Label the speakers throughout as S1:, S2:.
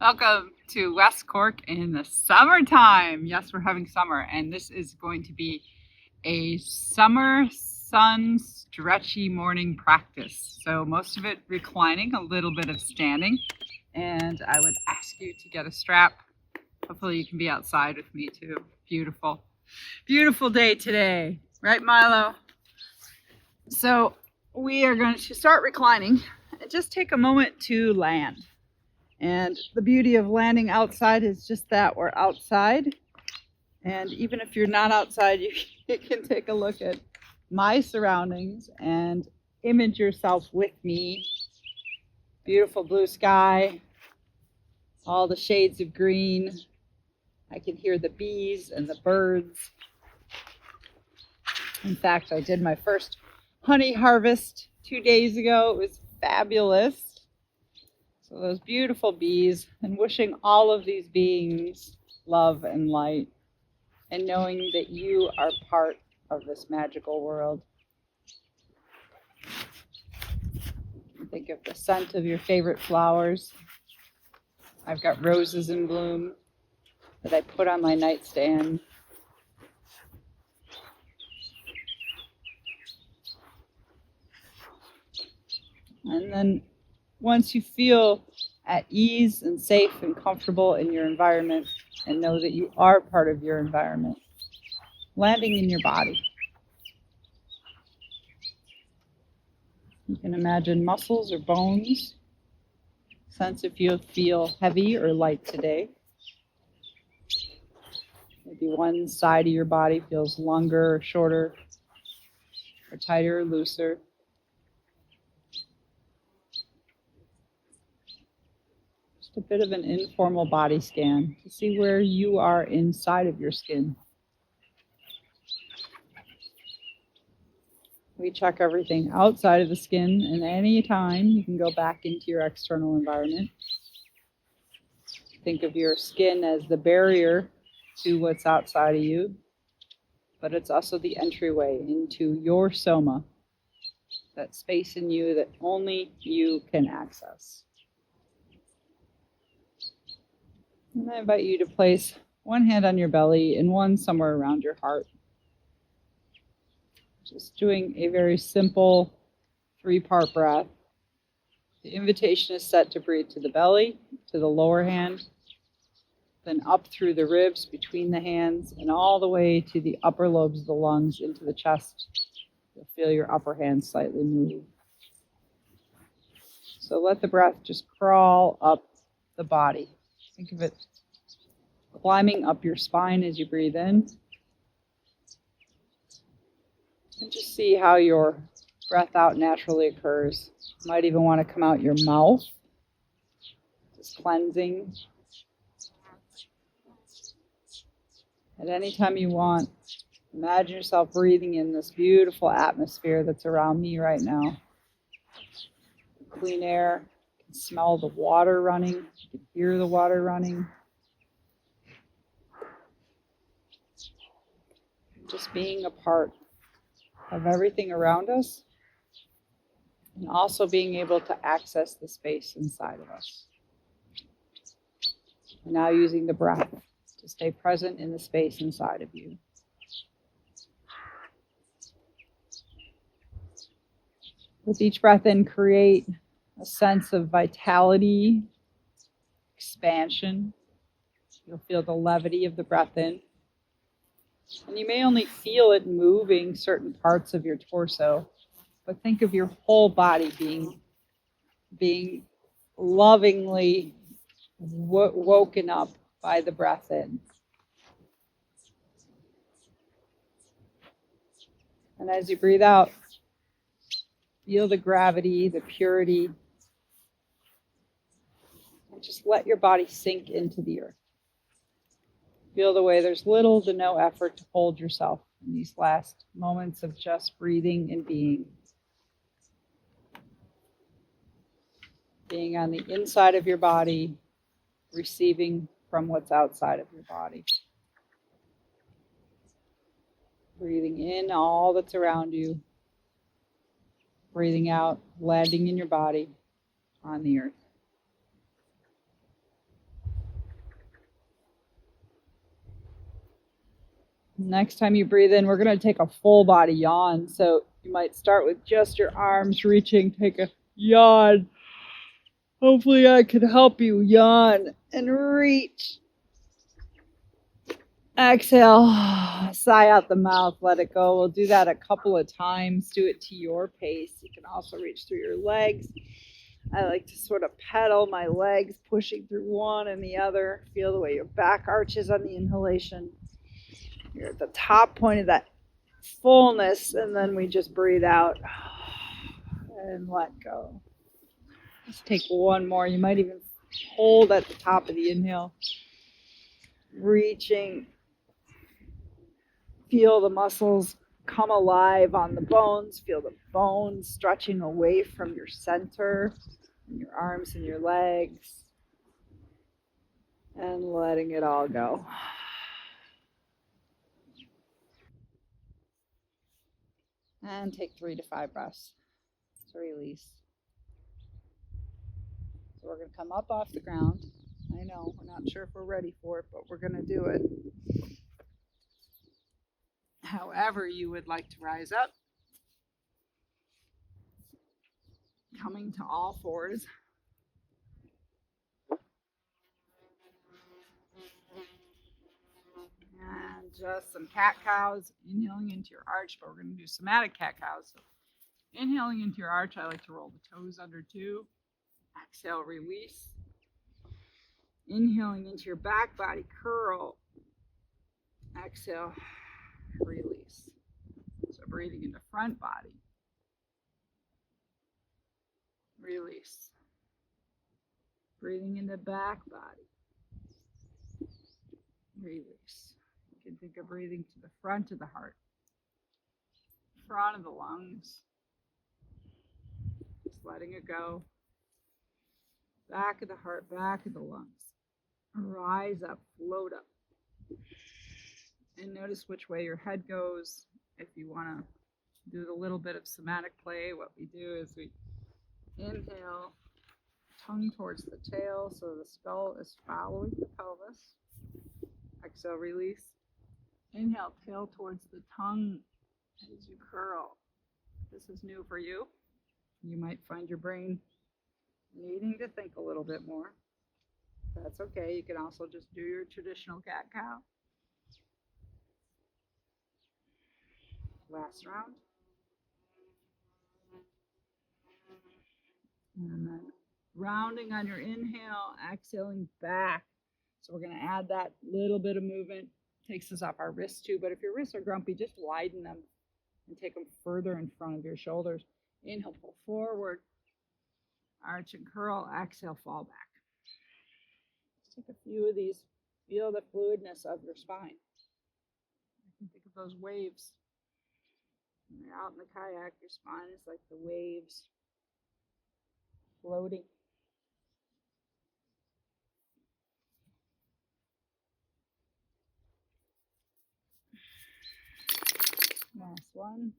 S1: Welcome to West Cork in the summertime. Yes, we're having summer, and this is going to be a summer sun stretchy morning practice. So most of it reclining, a little bit of standing, and I would ask you to get a strap. Hopefully you can be outside with me too. Beautiful, beautiful day today, right, Milo? So we are going to start reclining and just take a moment to land. And the beauty of landing outside is just that we're outside. And even if you're not outside, you can take a look at my surroundings and image yourself with me. Beautiful blue sky, all the shades of green. I can hear the bees and the birds. In fact, I did my first honey harvest 2 days ago. It was fabulous. So those beautiful bees, and wishing all of these beings love and light, and knowing that you are part of this magical world. Think of the scent of your favorite flowers. I've got roses in bloom that I put on my nightstand. And then once you feel at ease and safe and comfortable in your environment and know that you are part of your environment, landing in your body. You can imagine muscles or bones. Sense if you feel heavy or light today. Maybe one side of your body feels longer or shorter, or tighter or looser. A bit of an informal body scan to see where you are inside of your skin. We check everything outside of the skin, and any time you can go back into your external environment. Think of your skin as the barrier to what's outside of you, but it's also the entryway into your soma, that space in you that only you can access. And I invite you to place one hand on your belly and one somewhere around your heart. Just doing a very simple 3-part breath. The invitation is set to breathe to the belly, to the lower hand, then up through the ribs between the hands, and all the way to the upper lobes of the lungs into the chest. You'll feel your upper hand slightly move. So let the breath just crawl up the body. Think of it climbing up your spine as you breathe in. And just see how your breath out naturally occurs. You might even want to come out your mouth. Just cleansing. At any time you want, imagine yourself breathing in this beautiful atmosphere that's around me right now. Clean air. You can smell the water running. You can hear the water running. Just being a part of everything around us, and also being able to access the space inside of us. And now using the breath to stay present in the space inside of you. With each breath in, create a sense of vitality, expansion. You'll feel the levity of the breath in. And you may only feel it moving certain parts of your torso, but think of your whole body being lovingly woken up by the breath in. And as you breathe out, feel the gravity, the purity, and just let your body sink into the earth. Feel the way there's little to no effort to hold yourself in these last moments of just breathing and being. Being on the inside of your body, receiving from what's outside of your body. Breathing in all that's around you. Breathing out, landing in your body on the earth. Next time you breathe in, we're going to take a full body yawn. So you might start with just your arms reaching, take a yawn. Hopefully I can help you yawn and reach. Exhale, sigh out the mouth, let it go. We'll do that a couple of times. Do it to your pace. You can also reach through your legs. I like to sort of pedal my legs, pushing through one and the other. Feel the way your back arches on the inhalation. You're at the top point of that fullness, and then we just breathe out and let go. Let's take one more. You might even hold at the top of the inhale. Reaching. Feel the muscles come alive on the bones. Feel the bones stretching away from your center, and your arms and your legs. And letting it all go. And take 3 to 5 breaths to release. So we're going to come up off the ground. I know, we're not sure if we're ready for it, but we're going to do it. However you would like to rise up. Coming to all fours. And just some cat cows, inhaling into your arch, but we're going to do somatic cat cows. So inhaling into your arch, I like to roll the toes under too. Exhale, release. Inhaling into your back body, curl. Exhale, release. So breathing into front body. Release. Breathing into back body. Release. You can think of breathing to the front of the heart, front of the lungs. Just letting it go. Back of the heart, back of the lungs. Rise up, float up. And notice which way your head goes. If you want to do a little bit of somatic play, what we do is we inhale, tongue towards the tail, so the skull is following the pelvis. Exhale, release. Inhale, tail towards the tongue as you curl. This is new for you. You might find your brain needing to think a little bit more. That's okay. You can also just do your traditional cat cow. Last round. And then rounding on your inhale, exhaling back. So we're going to add that little bit of movement. Takes us off our wrists too, but if your wrists are grumpy, just widen them and take them further in front of your shoulders. Inhale, pull forward, arch and curl. Exhale, fall back. Just take a few of these. Feel the fluidness of your spine. You can think of those waves. When you're out in the kayak, your spine is like the waves floating. Last one.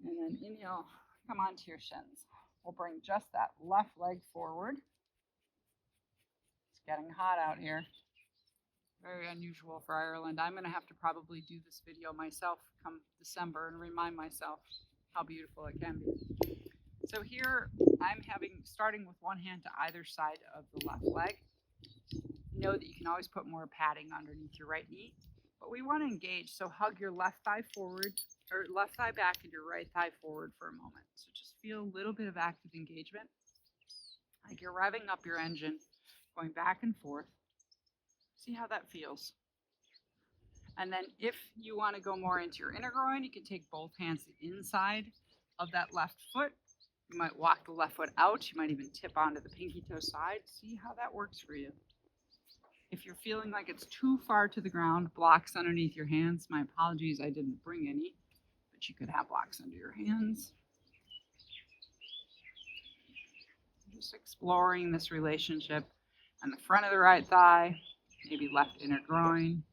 S1: And then inhale, come onto your shins. We'll bring just that left leg forward. It's getting hot out here. Very unusual for Ireland. I'm going to have to probably do this video myself come December and remind myself how beautiful it can be. So here I'm starting with one hand to either side of the left leg. Know that you can always put more padding underneath your right knee, but we want to engage. So hug your left thigh forward, or left thigh back and your right thigh forward for a moment. So just feel a little bit of active engagement, like you're revving up your engine, going back and forth. See how that feels. And then if you want to go more into your inner groin, you can take both hands inside of that left foot. You might walk the left foot out. You might even tip onto the pinky toe side. See how that works for you. If you're feeling like it's too far to the ground, blocks underneath your hands. My apologies, I didn't bring any, but you could have blocks under your hands. Just exploring this relationship on the front of the right thigh, maybe left inner groin.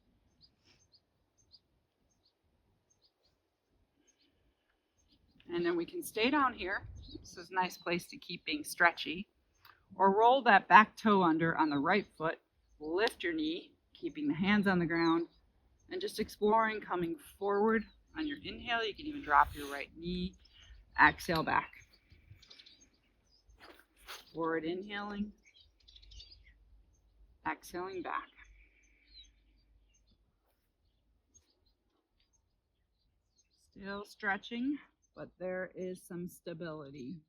S1: And then we can stay down here. This is a nice place to keep being stretchy. Or roll that back toe under on the right foot. Lift your knee, keeping the hands on the ground and just exploring coming forward on your inhale. You can even drop your right knee, exhale back. Forward inhaling, exhaling back. Still stretching, but there is some stability.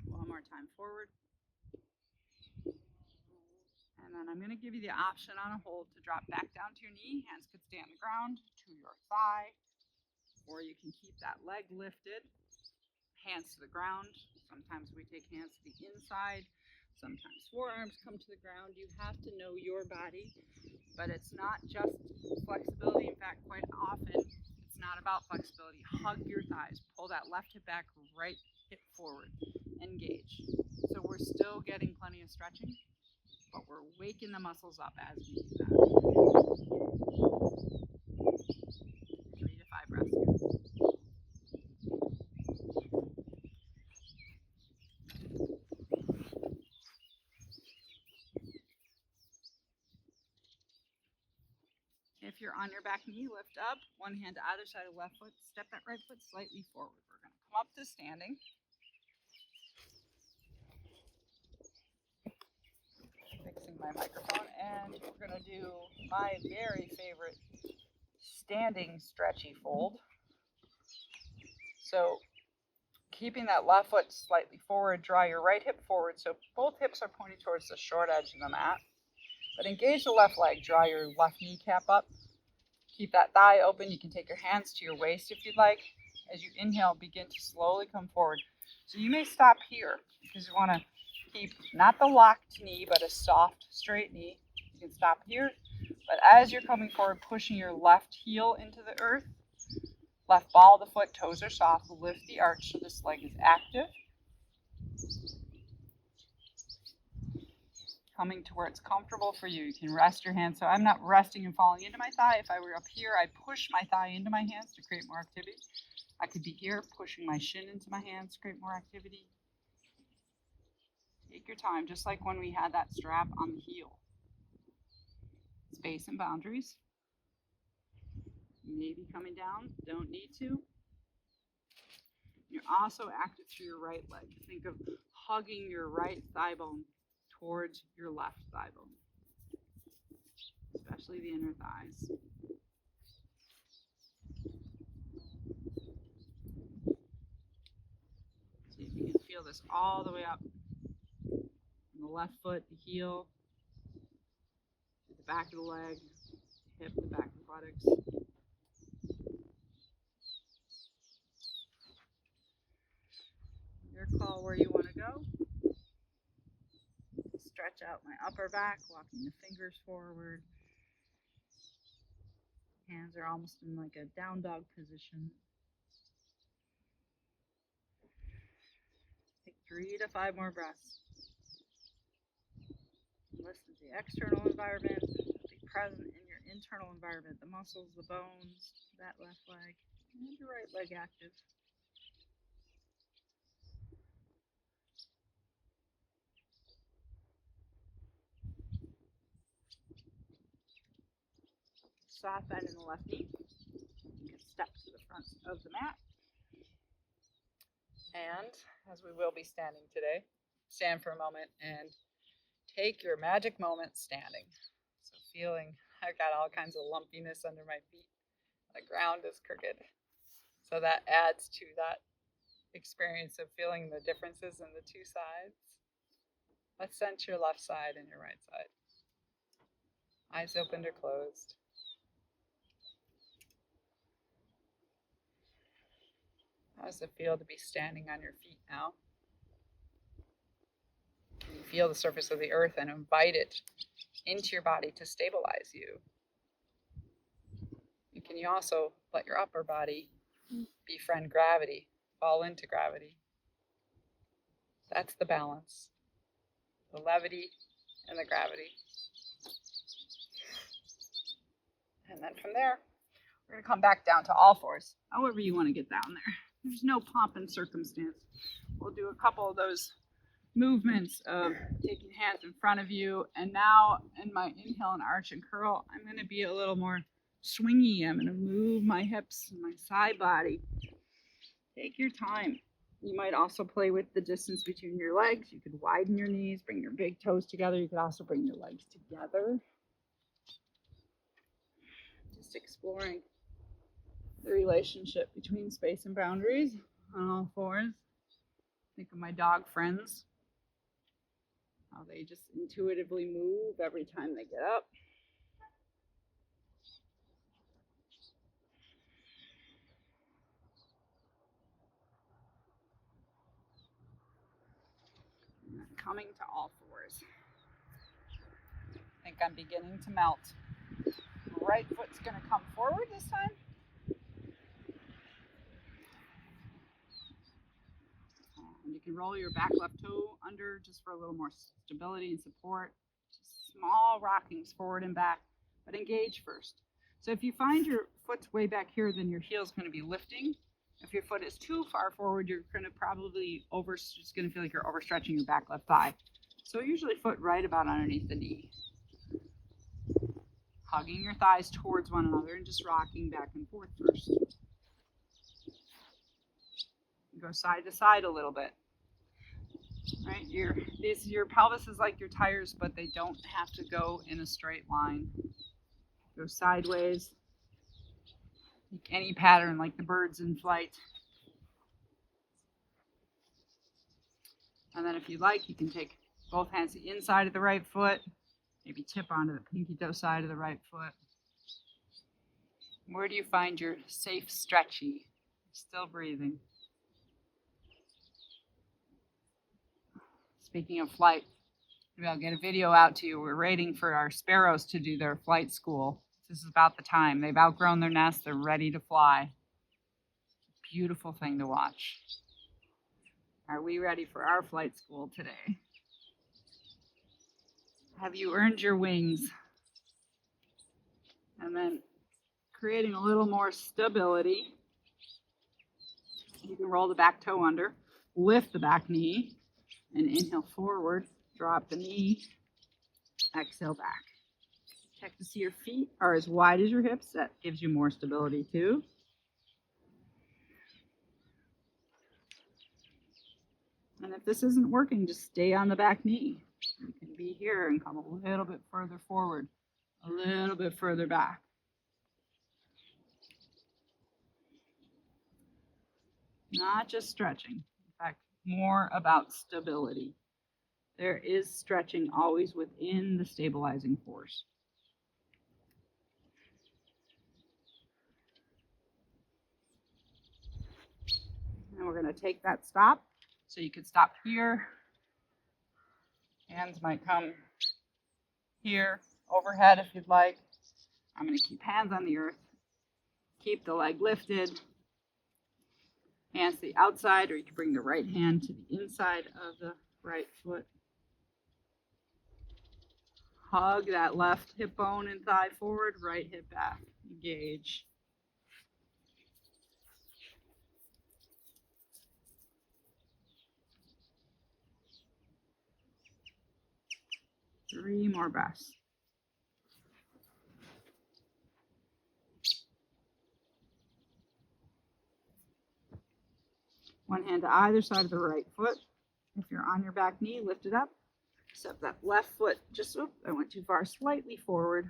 S1: One more time forward. And then I'm going to give you the option on a hold to drop back down to your knee. Hands could stay on the ground to your thigh, or you can keep that leg lifted, hands to the ground. Sometimes we take hands to the inside. Sometimes forearms come to the ground. You have to know your body, but it's not just flexibility. In fact, quite often, it's not about flexibility. Hug your thighs. Pull that left hip back, right hip forward. Engage. So we're still getting plenty of stretching, but we're waking the muscles up as we do that. 3 to 5 breaths here. If you're on your back knee, lift up. One hand to either side of left foot. Step that right foot slightly forward. We're going to come up to standing. Fixing my microphone. And we're going to do my very favorite standing stretchy fold. So keeping that left foot slightly forward, draw your right hip forward so both hips are pointing towards the short edge of the mat. But engage the left leg, draw your left kneecap up. Keep that thigh open. You can take your hands to your waist if you'd like. As you inhale, begin to slowly come forward. So you may stop here because you want to keep not the locked knee, but a soft, straight knee. You can stop here. But as you're coming forward, pushing your left heel into the earth, left ball of the foot, toes are soft, lift the arch so this leg is active. Coming to where it's comfortable for you. You can rest your hands. So I'm not resting and falling into my thigh. If I were up here, I'd push my thigh into my hands to create more activity. I could be here, pushing my shin into my hands to create more activity. Take your time, just like when we had that strap on the heel. Space and boundaries. Maybe coming down, don't need to. You're also active through your right leg. Think of hugging your right thigh bone towards your left thigh bone, especially the inner thighs. See if you can feel this all the way up from the left foot, the heel, to the back of the leg, hip, the back of the buttocks. Your call where you want to go. Stretch out my upper back, walking the fingers forward. Hands are almost in like a down dog position. Take 3 to 5 more breaths. Listen to the external environment. Be present in your internal environment. The muscles, the bones, that left leg, and your right leg active. Soft bend in the left knee. You can step to the front of the mat. And as we will be standing today, stand for a moment and take your magic moment standing. So feeling I've got all kinds of lumpiness under my feet. The ground is crooked. So that adds to that experience of feeling the differences in the two sides. Let's sense your left side and your right side. Eyes opened or closed. How does it feel to be standing on your feet now? Can you feel the surface of the earth and invite it into your body to stabilize you? And can you also let your upper body befriend gravity, fall into gravity? That's the balance, the levity and the gravity. And then from there, we're going to come back down to all fours, however you want to get down there. There's no pomp and circumstance. We'll do a couple of those movements of taking hands in front of you. And now in my inhale and arch and curl, I'm going to be a little more swingy. I'm going to move my hips and my side body. Take your time. You might also play with the distance between your legs. You could widen your knees, bring your big toes together. You could also bring your legs together. Just exploring the relationship between space and boundaries on all fours. Think of my dog friends, how they just intuitively move every time they get up. And then coming to all fours. I think I'm beginning to melt. Right foot's going to come forward this time. And you can roll your back left toe under just for a little more stability and support. Just small rockings forward and back, but engage first. So if you find your foot's way back here, then your heel's going to be lifting. If your foot is too far forward, you're going to probably just going to feel like you're overstretching your back left thigh. So usually foot right about underneath the knee. Hugging your thighs towards one another and just rocking back and forth first. Go side to side a little bit. Right? Your pelvis is like your tires, but they don't have to go in a straight line. Go sideways. Make any pattern like the birds in flight. And then if you like, you can take both hands to the inside of the right foot. Maybe tip onto the pinky toe side of the right foot. Where do you find your safe stretchy? Still breathing. Speaking of flight, maybe I'll get a video out to you. We're waiting for our sparrows to do their flight school. This is about the time. They've outgrown their nest. They're ready to fly. Beautiful thing to watch. Are we ready for our flight school today? Have you earned your wings? And then creating a little more stability. You can roll the back toe under, lift the back knee, and inhale forward, drop the knee, exhale back. Check to see your feet are as wide as your hips. That gives you more stability too. And if this isn't working, just stay on the back knee. You can be here and come a little bit further forward, a little bit further back. Not just stretching. In fact, more about stability. There is stretching always within the stabilizing force. And we're going to take that stop. So you could stop here. Hands might come here, overhead if you'd like. I'm going to keep hands on the earth. Keep the leg lifted. Hands to the outside, or you can bring the right hand to the inside of the right foot. Hug that left hip bone and thigh forward, right hip back. Engage. Three more breaths. One hand to either side of the right foot. If you're on your back knee, lift it up. Step that left foot just, I went too far, slightly forward.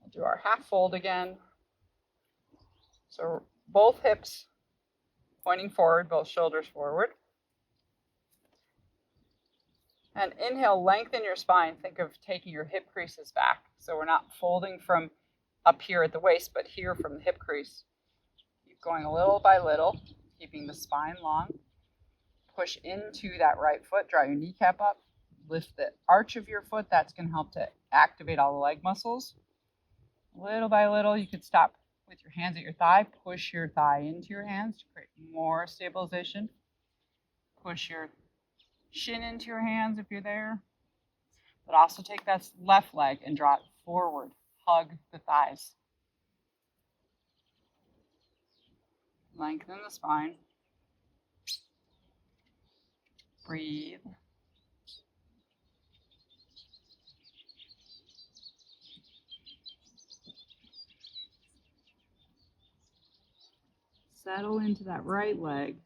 S1: We'll do our half fold again. So both hips pointing forward, both shoulders forward. And inhale, lengthen your spine. Think of taking your hip creases back. So we're not folding from up here at the waist, but here from the hip crease. Keep going a little by little, keeping the spine long. Push into that right foot, draw your kneecap up. Lift the arch of your foot. That's going to help to activate all the leg muscles. Little by little, you could stop with your hands at your thigh. Push your thigh into your hands to create more stabilization. Push your shin into your hands if you're there. But also take that left leg and draw it forward. Hug the thighs. Lengthen the spine. Breathe. Settle into that right leg.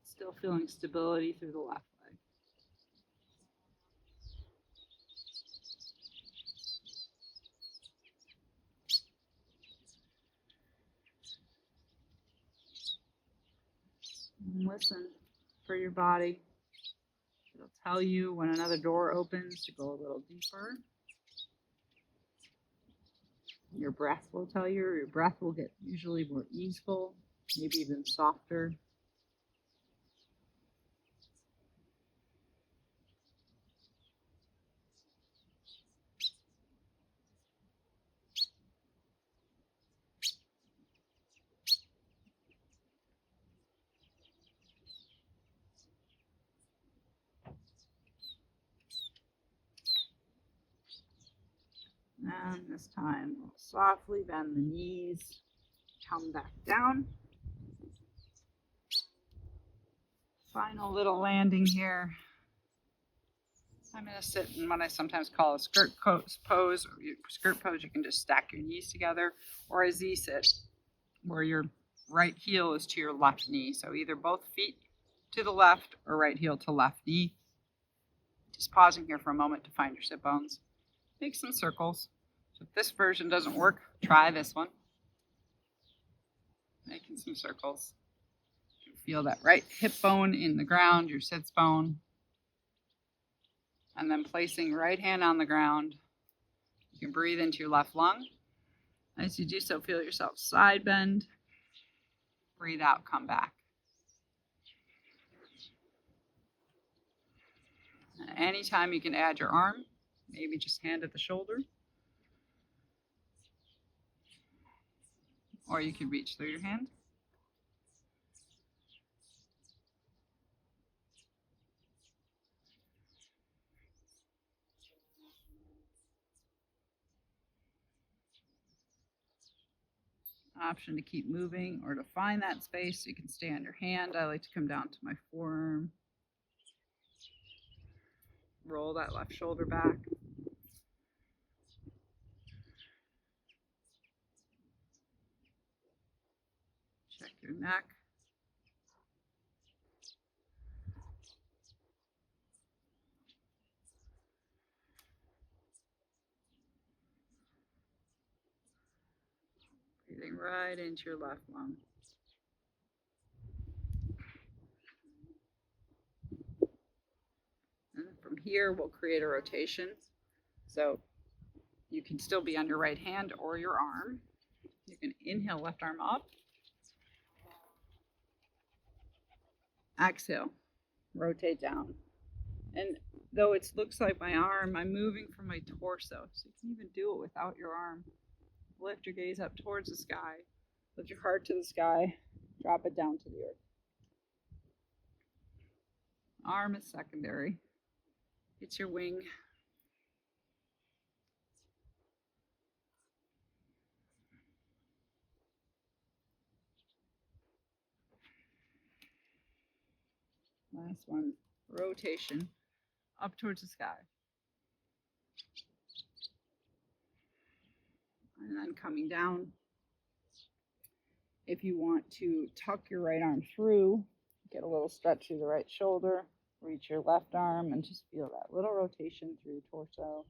S1: Still feeling stability through the left leg. And listen for your body. It'll tell you when another door opens to go a little deeper. Your breath will tell you. Your breath will get usually more easeful, maybe even softer. And this time, we'll softly bend the knees, come back down. Final little landing here. I'm going to sit in what I sometimes call a skirt pose. Skirt pose, you can just stack your knees together, or a Z sit, where your right heel is to your left knee. So either both feet to the left or right heel to left knee. Just pausing here for a moment to find your sit bones. Make some circles. So if this version doesn't work, try this one. Making some circles. Feel that right hip bone in the ground, your sits bone. And then placing right hand on the ground. You can breathe into your left lung. As you do so, feel yourself side bend. Breathe out, come back. And anytime you can add your arm, maybe just hand at the shoulder. Or you can reach through your hand. Option to keep moving or to find that space. You can stay on your hand. I like to come down to my forearm. Roll that left shoulder back. Check your neck. Breathing right into your left lung. And from here, we'll create a rotation. So you can still be on your right hand or your arm. You can inhale, left arm up. Exhale, rotate down. And though it looks like my arm, I'm moving from my torso. So you can even do it without your arm. Lift your gaze up towards the sky. Lift your heart to the sky. Drop it down to the earth. Arm is secondary. It's your wing. Last one, rotation up towards the sky. And then coming down. If you want to tuck your right arm through, get a little stretch through the right shoulder, reach your left arm, and just feel that little rotation through your torso.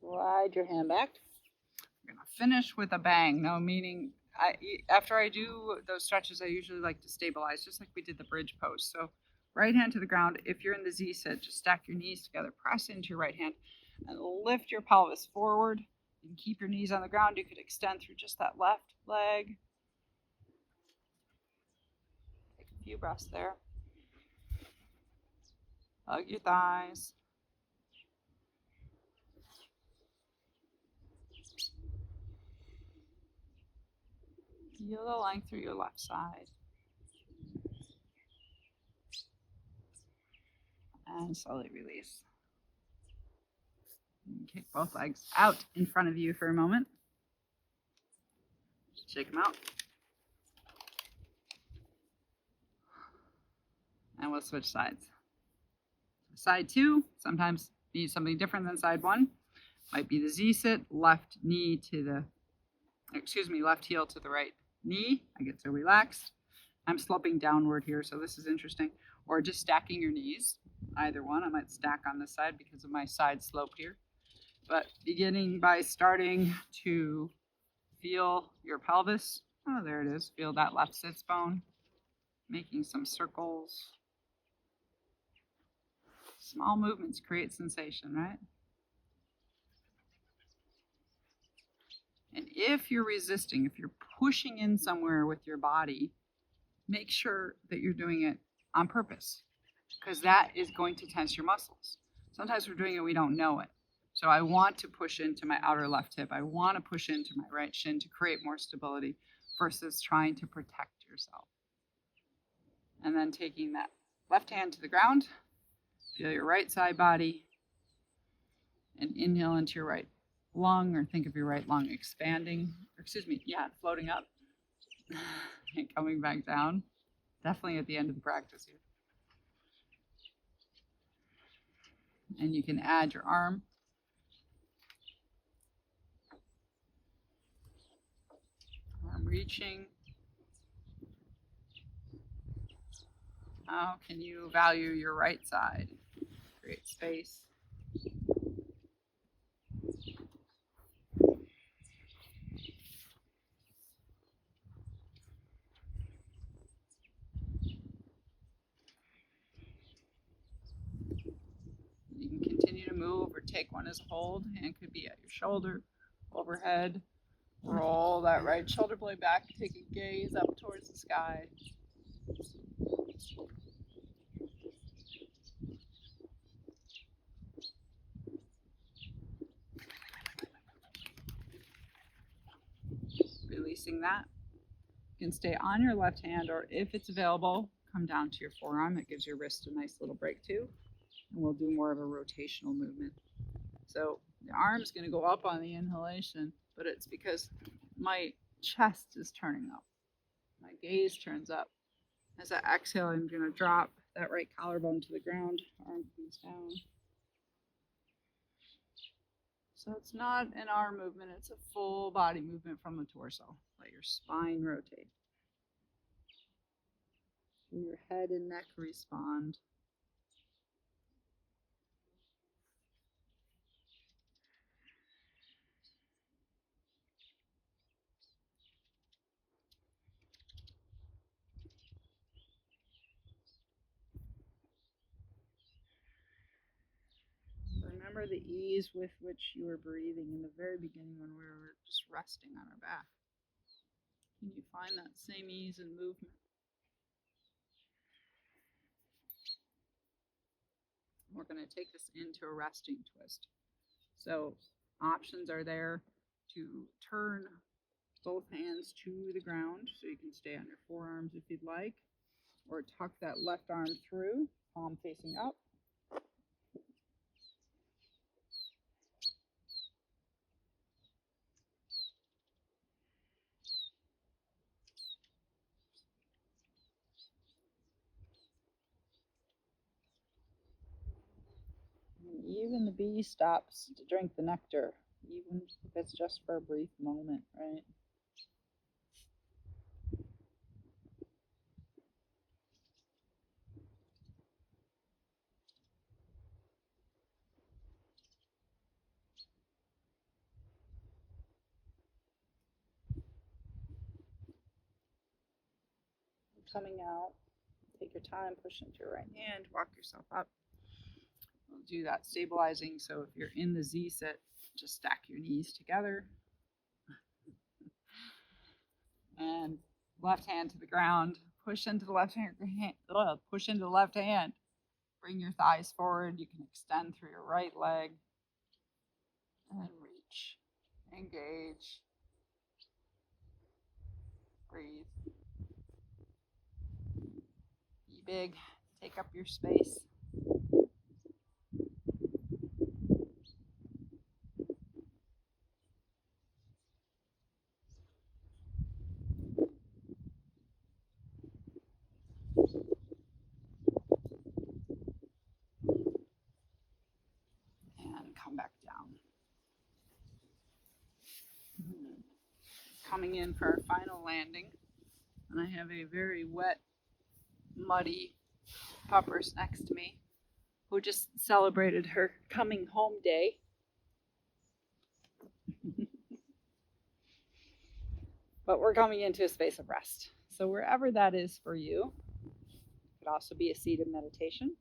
S1: Slide your hand back. We're going to finish with a bang. No, meaning after I do those stretches, I usually like to stabilize, just like we did the bridge pose. So right hand to the ground. If you're in the Z sit, just stack your knees together, press into your right hand, and lift your pelvis forward. You can keep your knees on the ground. You could extend through just that left leg. Take a few breaths there. Hug your thighs. Feel the length through your left side. And slowly release. Kick both legs out in front of you for a moment. Shake them out. And we'll switch sides. Side 2 sometimes needs something different than side 1. Might be the Z-sit, left heel to the right knee. I get so relaxed. I'm sloping downward here, so this is interesting. Or just stacking your knees, either one. I might stack on this side because of my side slope here. But beginning by starting to feel your pelvis. Oh, there it is. Feel that left sits bone. Making some circles. Small movements create sensation, right? And if you're resisting, if you're pushing in somewhere with your body, make sure that you're doing it on purpose, because that is going to tense your muscles. Sometimes we're doing it, we don't know it. So I want to push into my outer left hip. I want to push into my right shin to create more stability versus trying to protect yourself. And then taking that left hand to the ground, feel your right side body, and inhale into your right lung, or think of your right lung expanding, floating up and coming back down. Definitely at the end of the practice here. And you can add your arm. Arm reaching. How can you value your right side? Create space. You can continue to move or take one as a hold. Hand could be at your shoulder, overhead. Roll that right shoulder blade back. Take a gaze up towards the sky. Releasing that. You can stay on your left hand, or if it's available, come down to your forearm. That gives your wrist a nice little break too. And we'll do more of a rotational movement. So the arm's going to go up on the inhalation, but it's because my chest is turning up. My gaze turns up. As I exhale, I'm going to drop that right collarbone to the ground. Arm comes down. So it's not an arm movement, it's a full body movement from the torso. Let your spine rotate. Your head and neck respond. Remember the ease with which you were breathing in the very beginning when we were just resting on our back. Can you find that same ease and movement? We're going to take this into a resting twist. So options are there to turn both hands to the ground so you can stay on your forearms if you'd like, or tuck that left arm through, palm facing up. Even the bee stops to drink the nectar, even if it's just for a brief moment, right? Coming out, take your time, push into your right hand, walk yourself up. We'll do that stabilizing. So if you're in the Z sit, just stack your knees together. And left hand to the ground. Push into the left hand. Push into the left hand. Bring your thighs forward. You can extend through your right leg. And reach. Engage. Breathe. Be big. Take up your space. And come back down. Coming in for our final landing. And I have a very wet, muddy puppers next to me who just celebrated her coming home day. But we're coming into a space of rest. So wherever that is for you, it could also be a seated meditation.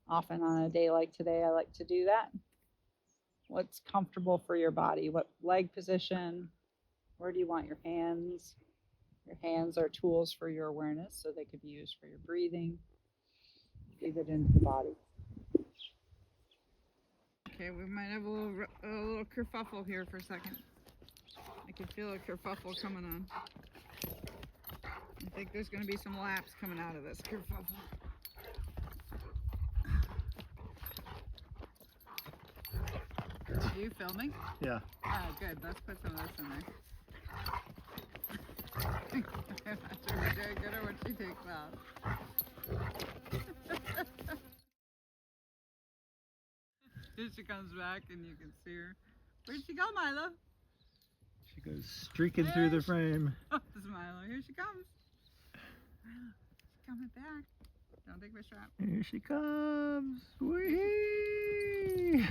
S1: Often on a day like today, I like to do that. What's comfortable for your body? What leg position? Where do you want your hands? Your hands are tools for your awareness, so they could be used for your breathing. Breathe it into the body. Okay, we might have a little kerfuffle here for a second. I can feel a kerfuffle coming on. I think there's going to be some laps coming out of this kerfuffle. Are you filming?
S2: Yeah.
S1: Oh, good. Let's put some of this in there. I'm not sure we're doing good or what she takes off. Here she comes back and you can see her. Where'd she go, Milo?
S2: She goes streaking through the frame.
S1: Oh, this is Milo. Here she comes. She's coming back. Don't take my strap.
S2: Here she comes. Whee!